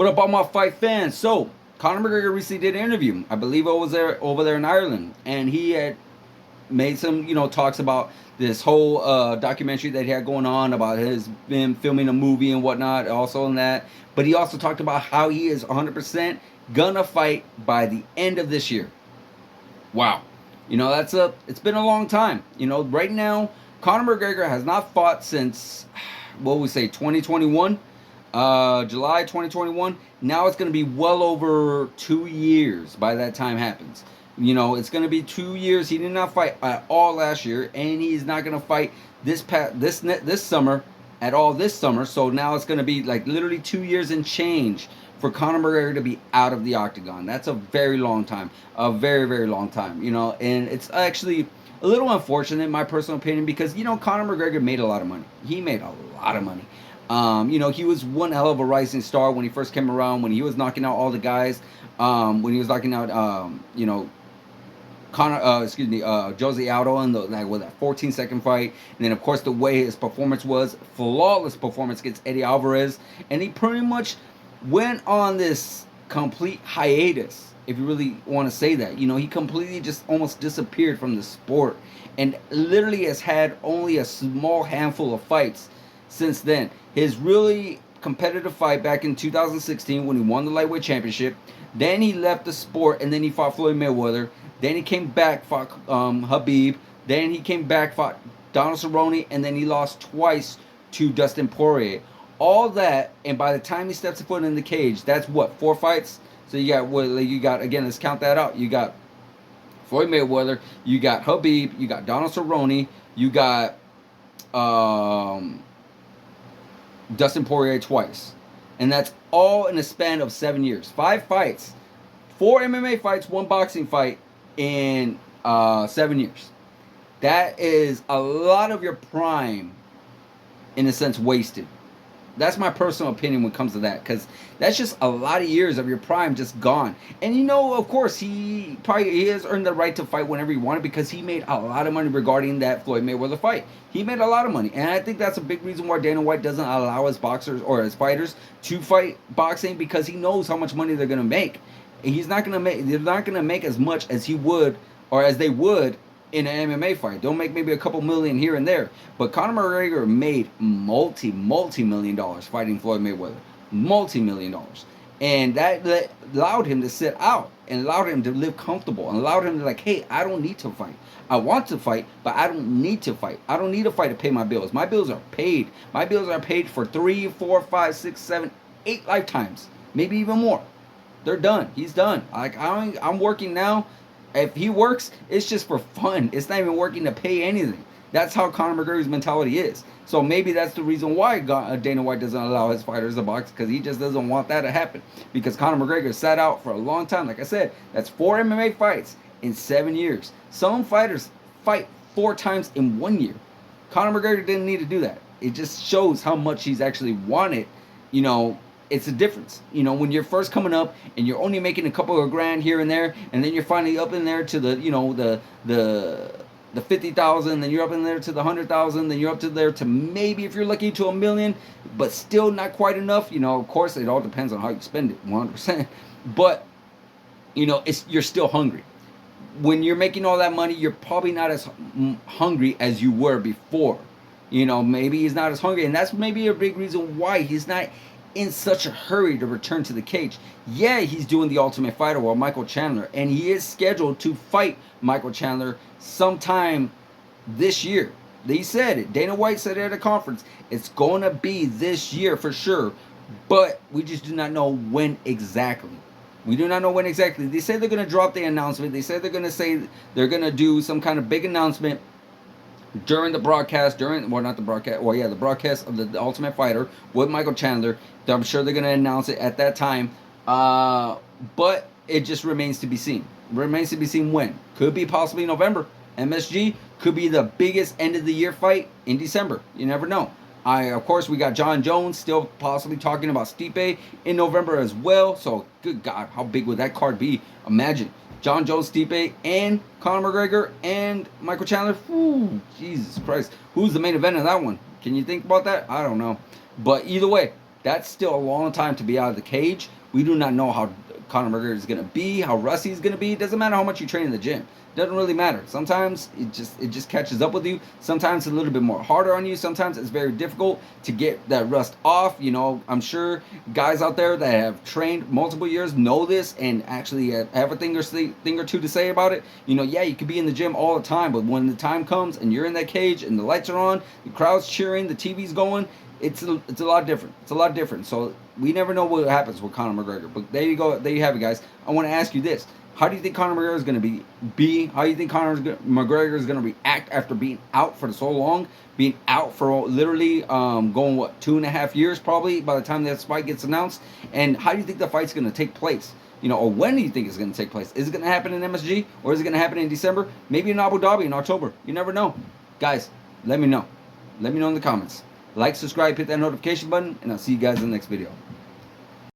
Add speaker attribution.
Speaker 1: What about my fight fans? So, Conor McGregor recently did an interview. I believe it was there over there in Ireland, and he had made some, talks about this whole documentary that he had going on about his been filming a movie and whatnot. Also in that, but he also talked about how he is 100% gonna fight by the end of this year. Wow, it's been a long time. Right now, Conor McGregor has not fought since what we say 2021, July 2021. Now it's going to be well over 2 years by that time happens. It's going to be 2 years. He did not fight at all last year, and he's not going to fight this summer at all this summer. So now it's going to be like literally 2 years and change for Conor McGregor to be out of the octagon. That's a very long time, a very very long time. And it's actually a little unfortunate, in my personal opinion, because Conor McGregor made a lot of money. He made a lot of money. He was one hell of a rising star when he first came around. When he was knocking out all the guys, when he was knocking out, Jose Aldo in that 14-second fight, and then of course the way his performance was, flawless performance against Eddie Alvarez, and he pretty much went on this complete hiatus, if you really want to say that. He completely just almost disappeared from the sport, and literally has had only a small handful of fights since then. His really competitive fight back in 2016 when he won the lightweight championship. Then he left the sport, and then he fought Floyd Mayweather. Then he came back, fought Khabib. Then he came back, fought Donald Cerrone, and then he lost twice to Dustin Poirier. All that, and by the time he steps a foot in the cage, that's what, 4 fights. So you got again. Let's count that out. You got Floyd Mayweather. You got Khabib. You got Donald Cerrone. You got Dustin Poirier twice, and that's all in a span of 7 years. 5 fights, 4 MMA fights, 1 boxing fight in 7 years. That is a lot of your prime, in a sense, wasted. That's my personal opinion when it comes to that, because that's just a lot of years of your prime just gone. And of course, he has earned the right to fight whenever he wanted, because he made a lot of money regarding that Floyd Mayweather fight. He made a lot of money, and I think that's a big reason why Dana White doesn't allow his boxers or his fighters to fight boxing, because he knows how much money they're gonna make. And they're not gonna make as much as he would, or as they would, in an MMA fight. They'll make maybe a couple million here and there. But Conor McGregor made multi-million dollars fighting Floyd Mayweather. Multi-million dollars. And that allowed him to sit out, and allowed him to live comfortable, and allowed him to hey, I don't need to fight. I want to fight, but I don't need to fight. I don't need to fight to pay my bills. My bills are paid. My bills are paid for 3, 4, 5, 6, 7, 8 lifetimes. Maybe even more. They're done. He's done. I'm working now. If he works, it's just for fun. It's not even working to pay anything. That's how Conor McGregor's mentality is. So maybe that's the reason why Dana White doesn't allow his fighters to box, because he just doesn't want that to happen. Because Conor McGregor sat out for a long time. Like I said, that's 4 MMA fights in 7 years. Some fighters fight 4 times in 1 year. Conor McGregor didn't need to do that. It just shows how much he's actually wanted, it's a difference. When you're first coming up and you're only making a couple of grand here and there, and then you're finally up in there to the 50,000, then you're up in there to the 100,000, then you're up to there to maybe, if you're lucky, to $1 million, but still not quite enough. Of course, it all depends on how you spend it, 100%. But you're still hungry. When you're making all that money, you're probably not as hungry as you were before. Maybe he's not as hungry, and that's maybe a big reason why he's not in such a hurry to return to the cage. Yeah, he's doing the Ultimate Fighter with Michael Chandler, and he is scheduled to fight Michael Chandler sometime this year. They said it. Dana White said it at a conference. It's going to be this year for sure, but we just do not know when exactly. We do not know when exactly. They say they're going to drop the announcement. They said they're going to do some kind of big announcement during the broadcast, the broadcast of the Ultimate Fighter with Michael Chandler. I'm sure they're going to announce it at that time. But it just remains to be seen. Remains to be seen when. Could be possibly November. MSG could be the biggest end of the year fight in December. You never know. Of course, we got John Jones still possibly talking about Stipe in November as well. So, good God, how big would that card be? Imagine John Jones, Stipe, and Conor McGregor, and Michael Chandler. Whew, Jesus Christ. Who's the main event of that one? Can you think about that? I don't know. But either way, That's still a long time to be out of the cage. We do not know how Conor McGregor is going to be, how rusty he's going to be. It doesn't matter how much you train in the gym. It doesn't really matter. Sometimes it just catches up with you. Sometimes it's a little bit more harder on you. Sometimes it's very difficult to get that rust off. You know, I'm sure guys out there that have trained multiple years know this and actually have a thing or two to say about it. You know, yeah, you could be in the gym all the time, but when the time comes and you're in that cage and the lights are on, the crowd's cheering, the TV's going, it's a lot different. It's a lot different. So we never know what happens with Conor McGregor. But there you go. There you have it, guys. I want to ask you this. How do you think Conor McGregor is going to be? How do you think Conor McGregor is going to react after being out for so long? Being out for literally going, what, 2.5 years probably by the time that fight gets announced? And how do you think the fight's going to take place? You know, or when do you think it's going to take place? Is it going to happen in MSG? Or is it going to happen in December? Maybe in Abu Dhabi in October. You never know. Guys, let me know. Let me know in the comments. Like, subscribe, hit that notification button, and I'll see you guys in the next video.